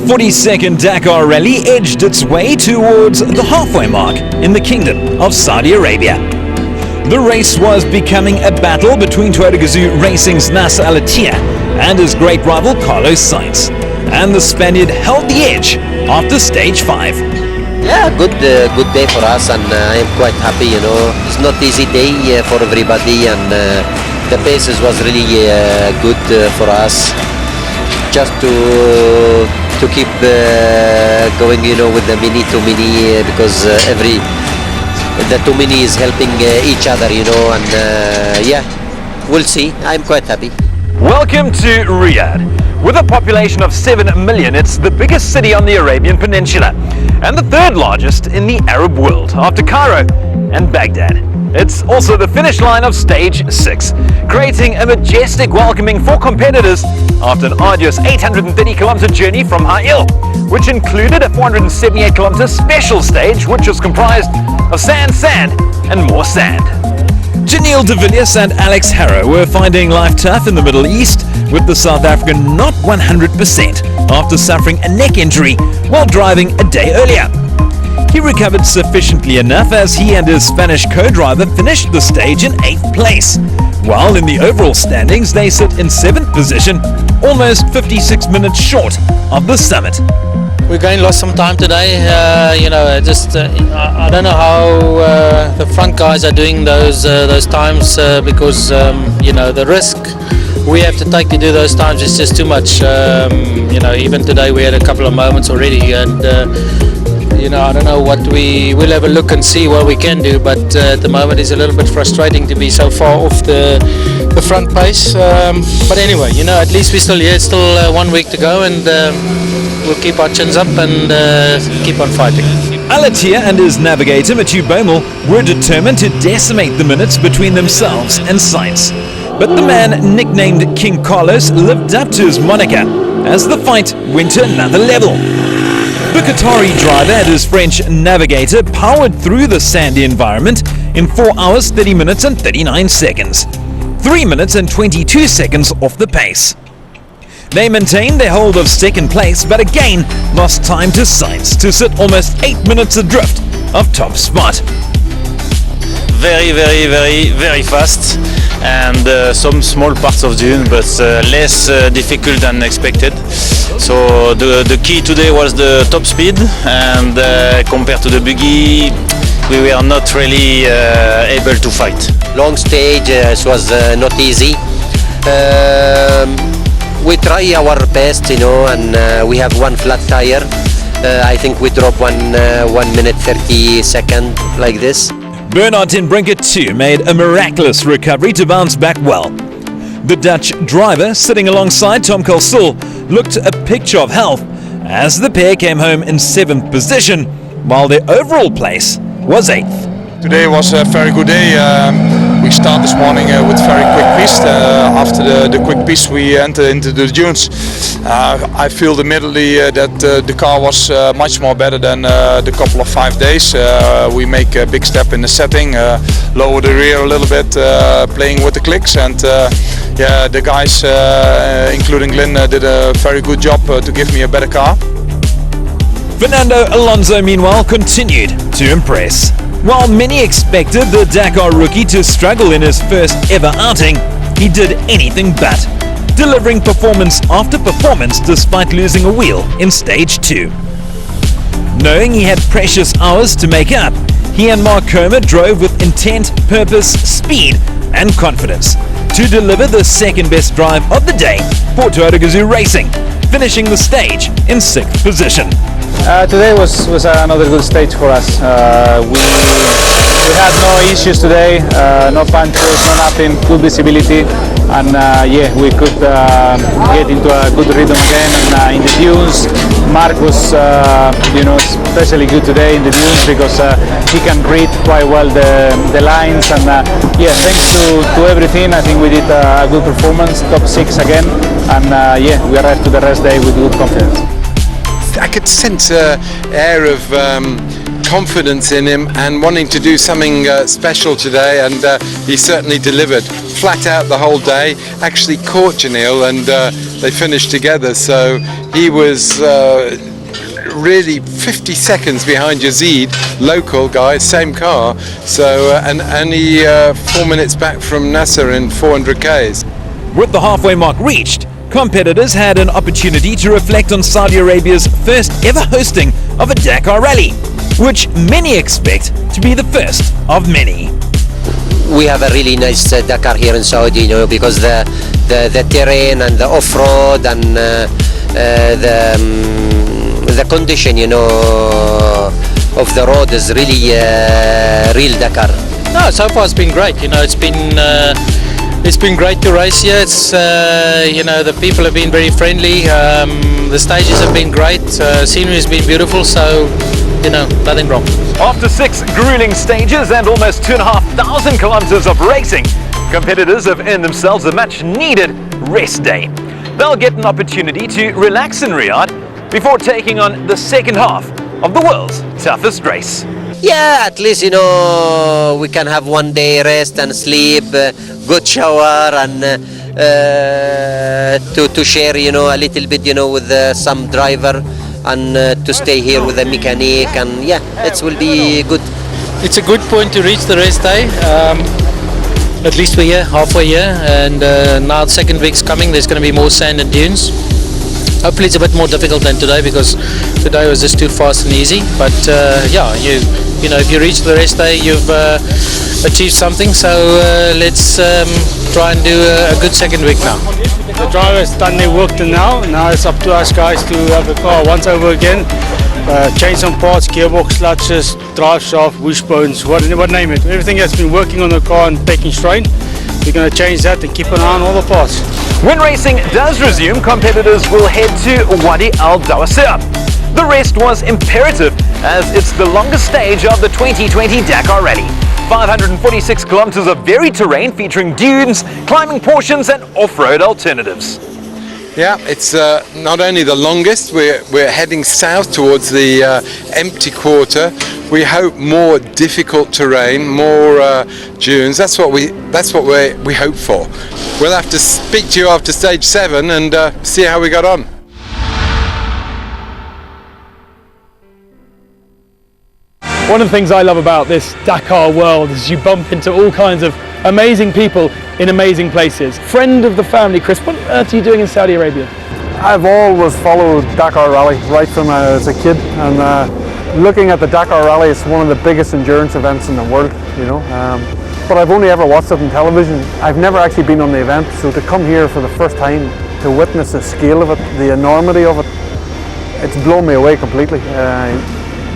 42nd Dakar rally edged its way towards the halfway mark in the Kingdom of Saudi Arabia. The race was becoming a battle between Toyota Gazoo Racing's Nasser Al-Attiyah and his great rival Carlos Sainz, and the Spaniard held the edge after stage 5. Yeah, good day for us, and I'm quite happy. It's not easy day for everybody, and the paces was really good for us. Just to keep going, with the mini to mini, because the two mini is helping each other, and yeah, we'll see. I'm quite happy. Welcome to Riyadh. With a population of 7 million, it's the biggest city on the Arabian Peninsula and the third largest in the Arab world after Cairo and Baghdad. It's also the finish line of stage 6, creating a majestic welcoming for competitors after an arduous 830-kilometer journey from Ha'il, which included a 478-kilometer special stage which was comprised of sand, and more sand. Janelle de Villiers and Alex Harrow were finding life tough in the Middle East, with the South African not 100% after suffering a neck injury while driving a day earlier. He recovered sufficiently enough as he and his Spanish co-driver finished the stage in 8th place, while in the overall standings they sit in 7th position, almost 56 minutes short of the summit. We're going lost some time today. I don't know how the front guys are doing those times because the risk we have to take to do those times is just too much. Even today we had a couple of moments already, and I don't know what we'll have a look and see what we can do. But at the moment it's a little bit frustrating to be so far off the front pace. But anyway, at least we're still here. It's still 1 week to go, and we'll keep our chins up and keep on fighting. Al-Attiyah and his navigator Mathieu Baumel were determined to decimate the minutes between themselves and Sainz. But the man nicknamed King Carlos lived up to his moniker as the fight went to another level. The Qatari driver and his French navigator powered through the sandy environment in 4 hours, 30 minutes and 39 seconds. 3 minutes and 22 seconds off the pace. They maintained their hold of 2nd place, but again lost time to Sainz to sit almost 8 minutes adrift of top spot. Very fast, and some small parts of dune, but less difficult than expected. So the key today was the top speed, and compared to the buggy, we were not really able to fight. Long stage, it was not easy. We try our best, and we have one flat tire. I think we drop 1 minute 30 seconds like this. Bernard ten Brinker too made a miraculous recovery to bounce back well. The Dutch driver, sitting alongside Tom Kalsul, looked a picture of health as the pair came home in 7th position, while their overall place was 8th. Today was a very good day. We start this morning with very quick piste. After the quick piste we enter into the dunes. I feel immediately that the car was much more better than the couple of 5 days. We make a big step in the setting, lower the rear a little bit, playing with the clicks, and the guys, including Lynn, did a very good job to give me a better car. Fernando Alonso meanwhile continued to impress. While many expected the Dakar rookie to struggle in his first ever outing, he did anything but, delivering performance after performance despite losing a wheel in stage 2. Knowing he had precious hours to make up, he and Mark Comer drove with intent, purpose, speed and confidence to deliver the second best drive of the day for Toyota Gazoo Racing, finishing the stage in 6th position. Today was another good stage for us. We had no issues today, no punctures, no nothing, good visibility, and we could get into a good rhythm again. And in the dunes, Mark was especially good today in the dunes because he can read quite well the lines, and thanks to everything, I think we did a good performance, top 6 again, and we arrived to the rest day with good confidence. I could sense an air of confidence in him and wanting to do something special today, and he certainly delivered. Flat out the whole day, actually caught Janelle, and they finished together. So he was really 50 seconds behind Yazid, local guy, same car. So and only 4 minutes back from Nasser in 400 Ks. With the halfway mark reached, competitors had an opportunity to reflect on Saudi Arabia's first ever hosting of a Dakar rally, which many expect to be the first of many. We have a really nice Dakar here in Saudi, you know, because the terrain and the off-road and the condition, you know, of the road is really real Dakar. No, so far it's been great. You know, it's been great to race here. It's you know, the people have been very friendly. The stages have been great. Scenery has been beautiful. So, you know, nothing wrong. After 6 grueling stages and almost 2,500 kilometers of racing, competitors have earned themselves a much-needed rest day. They'll get an opportunity to relax in Riyadh before taking on the second half of the world's toughest race. Yeah, at least, you know, we can have one day rest and sleep, good shower, and to share, you know, a little bit, you know, with some driver, and to stay here with the mechanic, and yeah, it will be good. It's a good point to reach the rest day. At least we're here, halfway here, and now the second week's coming. There's going to be more sand and dunes. Hopefully it's a bit more difficult than today, because today was just too fast and easy. But yeah, you know, if you reach the rest day, you've achieved something. So let's try and do a good second week now. The driver's done their work till now. Now it's up to us guys to have the car once over again. Change some parts, gearbox, clutches, drive shaft, wishbones, what name it. Everything that's been working on the car and taking strain, we're going to change that and keep an eye on all the parts. When racing does resume, competitors will head to Wadi Al Dawasir. The rest was imperative, as it's the longest stage of the 2020 Dakar Rally. 546 kilometers of varied terrain featuring dunes, climbing portions and off-road alternatives. Yeah, it's not only the longest, we're heading south towards the empty quarter. We hope more difficult terrain, more dunes. That's what we hope for. We'll have to speak to you after stage 7 and see how we got on. One of the things I love about this Dakar world is you bump into all kinds of amazing people in amazing places. Friend of the family, Chris, what on earth are you doing in Saudi Arabia? I've always followed Dakar Rally right from as a kid, and looking at the Dakar Rally, it's one of the biggest endurance events in the world, you know. But I've only ever watched it on television. I've never actually been on the event, so to come here for the first time, to witness the scale of it, the enormity of it, it's blown me away completely.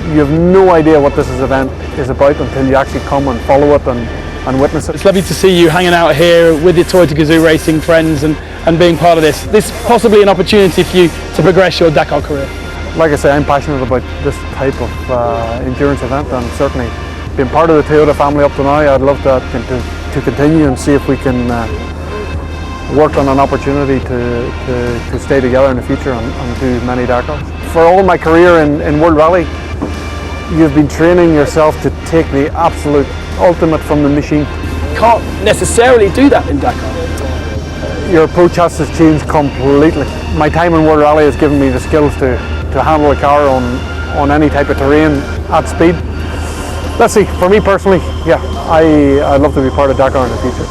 You have no idea what this event is about until you actually come and follow it and witness it. It's lovely to see you hanging out here with your Toyota Gazoo racing friends and being part of this. This is possibly an opportunity for you to progress your Dakar career. Like I say, I'm passionate about this type of endurance event, and certainly being part of the Toyota family up to now, I'd love to continue and see if we can work on an opportunity to stay together in the future and do many Dakars. For all my career in World Rally, you've been training yourself to take the absolute ultimate from the machine. Can't necessarily do that in Dakar. Your approach has to change completely. My time in World Rally has given me the skills to handle a car on any type of terrain at speed. Let's see, for me personally, yeah, I'd love to be part of Dakar in the future.